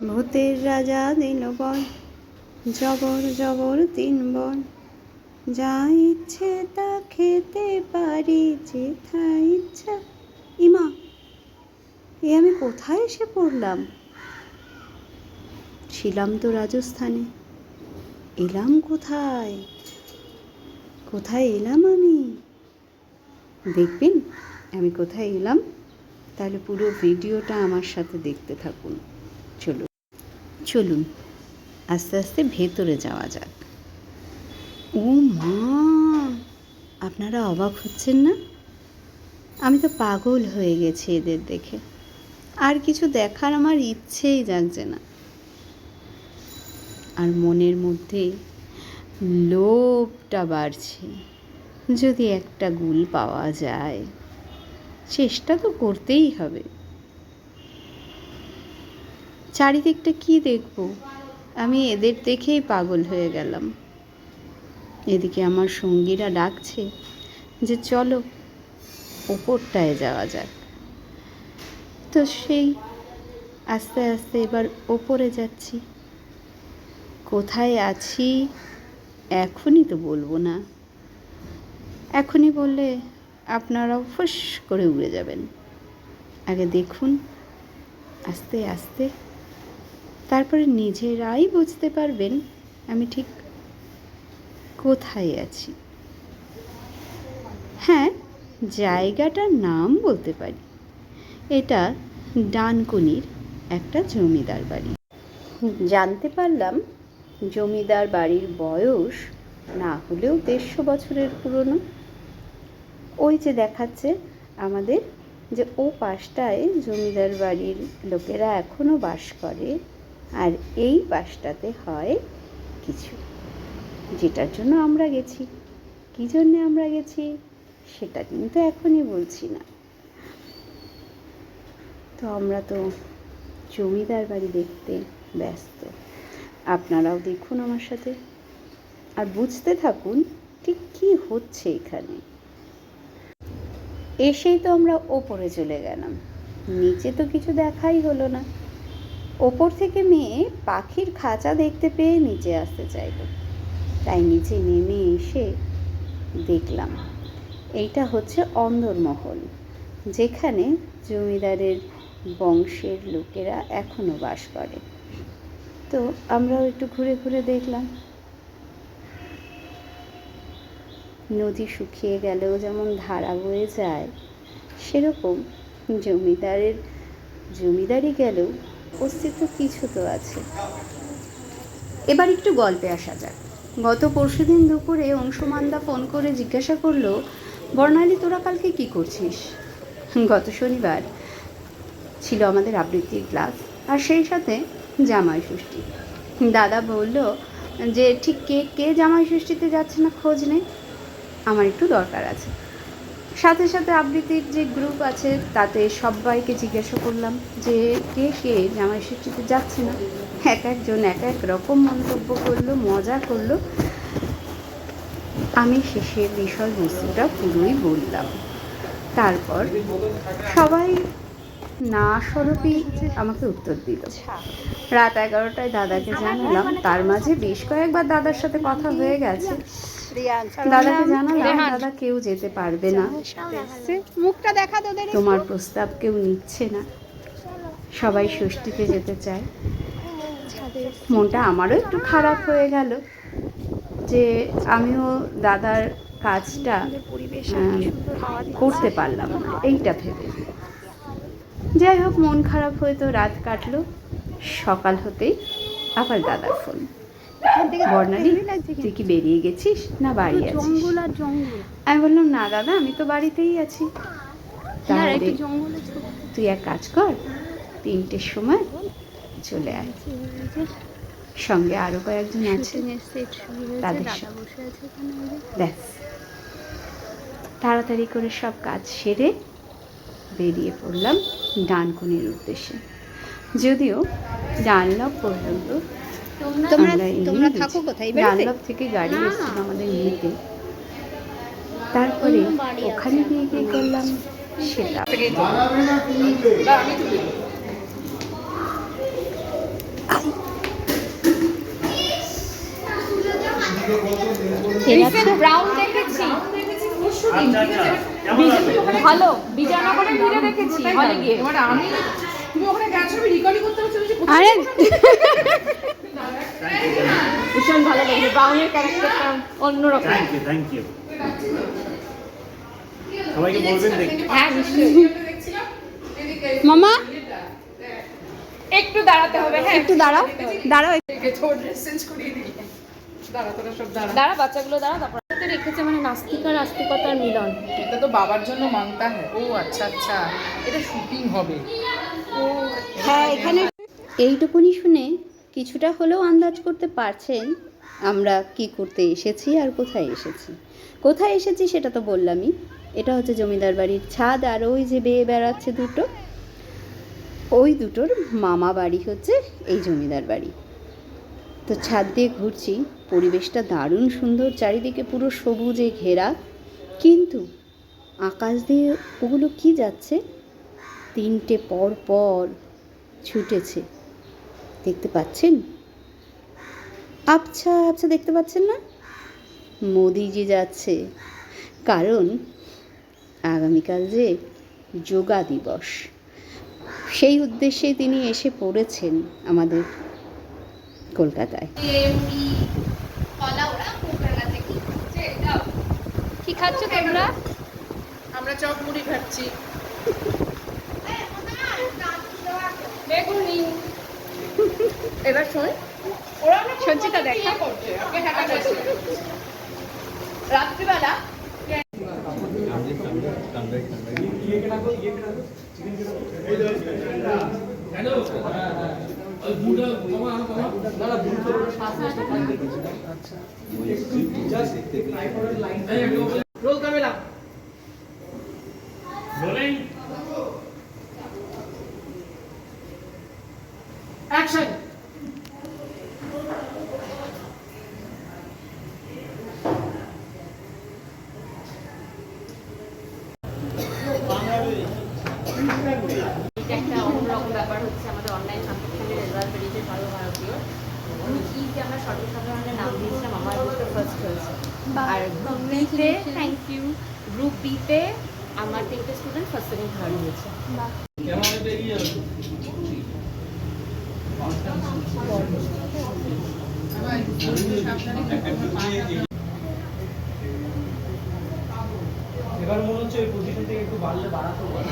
ভূতের রাজা দিল বল, জবর জবর 3 বল, যা ইচ্ছে তা খেতে পারি যেথা ইচ্ছা। ইমা, এ আমি কোথায় এসে পড়লাম? ছিলাম তো রাজস্থানে, এলাম কোথায়? কোথায় এলাম আমি? দেখবেন আমি কোথায় এলাম? তাহলে পুরো ভিডিওটা আমার সাথে দেখতে থাকুন। চলুন আস্তে আস্তে ভেতরে যাওয়া যাক। ও মা, আপনারা অবাক হচ্ছেন না? আমি তো পাগল হয়ে গেছি এদের দেখে, আর কিছু দেখার আমার ইচ্ছেই জাগছে না। আর মনের মধ্যে লোভটা বাড়ছে, যদি একটা গুল পাওয়া যায়। চেষ্টা তো করতেই হবে। চারিদিকটা কি দেখব, আমি এদের দেখেই পাগল হয়ে গেলাম। এদিকে আমার সঙ্গীরা ডাকছে যে চলো ওপরটায় যাওয়া যাক। তো সেই আস্তে আস্তে এবার ওপরে যাচ্ছি। কোথায় আছি এখনই তো বলবো না, এখনই বললে আপনারাও ফুস করে উড়ে যাবেন। আগে দেখুন আস্তে আস্তে, তারপরে নিজেরাই বুঝতে পারবেন আমি ঠিক কোথায় আছি। হ্যাঁ, জায়গাটার নাম বলতে পারি, এটা ডানকুনির একটা জমিদার বাড়ি। জানতে পারলাম জমিদার বাড়ির বয়স না হলেও 150 বছরের পুরনো। ওই যে দেখাচ্ছে আমাদের যে ও পাশটায় জমিদার বাড়ির লোকেরা এখনও বাস করে, আর এই পাশটাতে হয় কিছু, যেটার জন্য আমরা গেছি। কী জন্যে আমরা গেছি সেটা কিন্তু এখনই বলছি না। তো আমরা তো জমিদার বাড়ি দেখতে ব্যস্ত। আপনারাও দেখুন আমার সাথে, আর বুঝতে থাকুন ঠিক কী হচ্ছে এখানে। এসেই তো আমরা ওপরে চলে গেলাম, নিচে তো কিছু দেখাই হলো না। ওপর থেকে মেয়ে পাখির খাঁচা দেখতে পেয়ে নিচে আসতে চাইল, তাই নিচে নেমে এসে দেখলাম এইটা হচ্ছে অন্দরমহল, যেখানে জমিদারের বংশের লোকেরা এখনও বাস করে। তো আমরাও একটু ঘুরে ঘুরে দেখলাম। নদী শুকিয়ে গেলেও যেমন ধারা বয়ে যায়, সেরকম জমিদারি গেলেও অস্তিত্ব কিছু তো আছে। এবার একটু গল্পে আসা যাক। গত পরশুদিন দুপুরে অংশুমানদা ফোন করে জিজ্ঞাসা করলো, বর্ণালী তোরা কালকে কি করছিস? গত শনিবার ছিল আমাদের আবৃত্তির ক্লাস, আর সেই সাথে জামাই ষষ্ঠী। দাদা বলল যে ঠিক কে কে জামাই ষষ্ঠীতে যাচ্ছে না খোঁজ নে, আমার একটু দরকার আছে। সাথে সাথে আবৃত্তির যে গ্রুপ আছে তাতে সবাইকে জিজ্ঞাসা করলাম যে কে কে জামাই ষষ্ঠীতে যাচ্ছে না। এক একজন এক এক রকম মন্তব্য করলো, মজা করলো। আমি শেষের বিষয়বস্তুটা পুরোই বললাম। তারপর সবাই না স্বরূপই আমাকে উত্তর দিল। রাত 11টায় দাদাকে জানালাম, তার মাঝে বেশ কয়েকবার দাদার সাথে কথা হয়ে গেছে। দাদাকে জানালাম দাদা কেউ যেতে পারবে না, তোমার প্রস্তাব কেউ নিচ্ছে না, সবাই ষষ্ঠীতে যেতে চায়। মনটা আমারও একটু খারাপ হয়ে গেল যে আমিও দাদার কাজটা করতে পারলাম না এইটা ভেবে। যাই হোক, মন খারাপ হয়ে তো রাত কাটলো। সকাল হতেই আবার দাদার ফোন, বর্ণালী তুই কি বেরিয়ে গেছিস না বাড়ি আছিস? আমি বললাম না দাদা, আমি তো বাড়িতেই আছি। তাহলে তুই এক কাজ কর, 3টের সময় চলে আয়, সঙ্গে আরো কয়েকজন আছে তাদের ব্যাস। তাড়াতাড়ি করে সব কাজ সেরে বেরিয়ে পড়লাম ডানকুনির উদ্দেশ্যে। যদিও ডানলপ পর্যন্ত তোমরা থাকো কোথায়? ডানলপ থেকে গাড়ি এসেছিল আমাদের নিতে। তারপরে ওখানে গিয়ে কি করলাম সেটা ব্রাউন দেখেছি ভালো বিজয়নগরের ভিড়ে দেখেছি হলে গিয়ে। এবার আমি তুমি ওখানে গেছো আমি রিকর্ডিং করতে পারছি আরে ভীষণ ভালো লেগেছে, ব্রাউনের ক্যারেক্টারটা অন্যরকম। থ্যাংক ইউ সবাইকে বলবেন দেখতে। হ্যাঁ নিশ্চয়ই। মামা একটু দাঁড়াতে হবে, হ্যাঁ একটু দাঁড়াও দাঁড়াও। চেঞ্জ করিয়ে দিই দাঁড়া তোরা সব দাঁড়া দাঁড়া বাচ্চাগুলো দাঁড়া। তারপর রেখেছে মানে নাস্তিক আর আস্তিকতার মিলন। এটা তো বাবার জন্য মাংতা হ্যাঁ। ও আচ্ছা আচ্ছা এটা শুটিং হবে। হ্যাঁ এখানে এইটুকুনি শুনে কিছুটা হলেও আন্দাজ করতে পারছেন আমরা কি করতে এসেছি আর কোথায় এসেছি। কোথায় এসেছি সেটা তো বললামই। এটা হচ্ছে জমিদার বাড়ির ছাদ, আর ওই যে বেয়ে বেড়াচ্ছে দুটো, ওই দুটোর মামা বাড়ি হচ্ছে এই জমিদার বাড়ি। তো ছাদ দিয়ে ঘুরছি, পরিবেশটা দারুণ সুন্দর, চারিদিকে পুরো সবুজে ঘেরা, কিন্তু আকাশ দিয়ে ওগুলো কি যাচ্ছে, তিনটে পর পর ছুটেছে, দেখতে পাচ্ছেন? আচ্ছা আচ্ছা দেখতে পাচ্ছেন না? মোদিজি যাচ্ছে, কারণ আগামীকাল যে যোগা দিবস, সেই উদ্দেশ্যে তিনি এসে পড়েছেন আমাদের কলকাতায়। কি খাচ্ছ তোমরা? আমরা চপ মুড়ি খাচ্ছি। বেগুনি। এবার শোন সজ্জিতা দেখা রাত্রিবেলা রোল ক্যামেরা অ্যাকশন। একটা অন্যরকম ব্যাপার হচ্ছে আমাদের অনলাইন ট্রানজাকশনের রেজাল্ট বেরিয়েছে সর্বভারতীয়। কি যে আমরা সর্বসাধারণের নাম দিয়েছিলাম, আমার গ্রুপটা ফার্স্ট হয়েছে। আর গ্রুপ বিতে থ্যাংক ইউ, গ্রুপ বিতে আমার 3টে স্টুডেন্ট ফার্স্ট সেকেন্ড থার্ড হয়েছে। এবার মনে হচ্ছে ওই পজিশন থেকে একটু বাড়লে বাড়াতে পারে।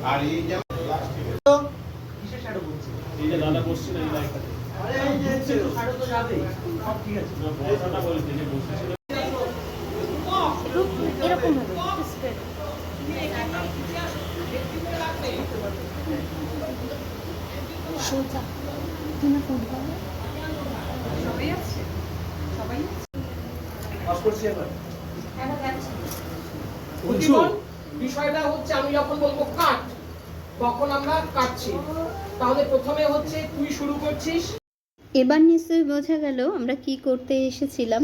আর এই যে কিসের শ্যাডো বলছে? এই যে দাদা বসছিল এই লাইটটাতে। আরে এই যে শ্যাডো তো যাবে। সব ঠিক আছে। না বসাটা বলতে যে বসেছিল। এরকম হবে স্প্রেড। সোজা তুমি ফুটবল সবাই আছে সবাই পাস করছি এবার। বিষয়টা হচ্ছে আমি যখন বলবো কাট তখন আমরা কাটছি। তাহলে প্রথমে হচ্ছে তুই শুরু করছিস। এবার নিশ্চয়ই বোঝা গেল আমরা কি করতে এসেছিলাম।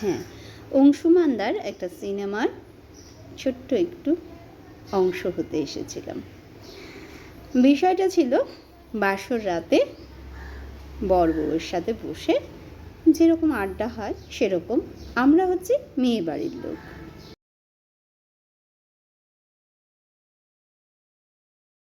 হ্যাঁ, অংশুমানদার একটা সিনেমার ছোট্ট একটু অংশ হতে এসেছিলাম। বিষয়টা ছিল বাসর রাতে বর বউয়ের সাথে বসে যেরকম আড্ডা হয় সেরকম, আমরা হচ্ছে মেয়ে বাড়ির লোক।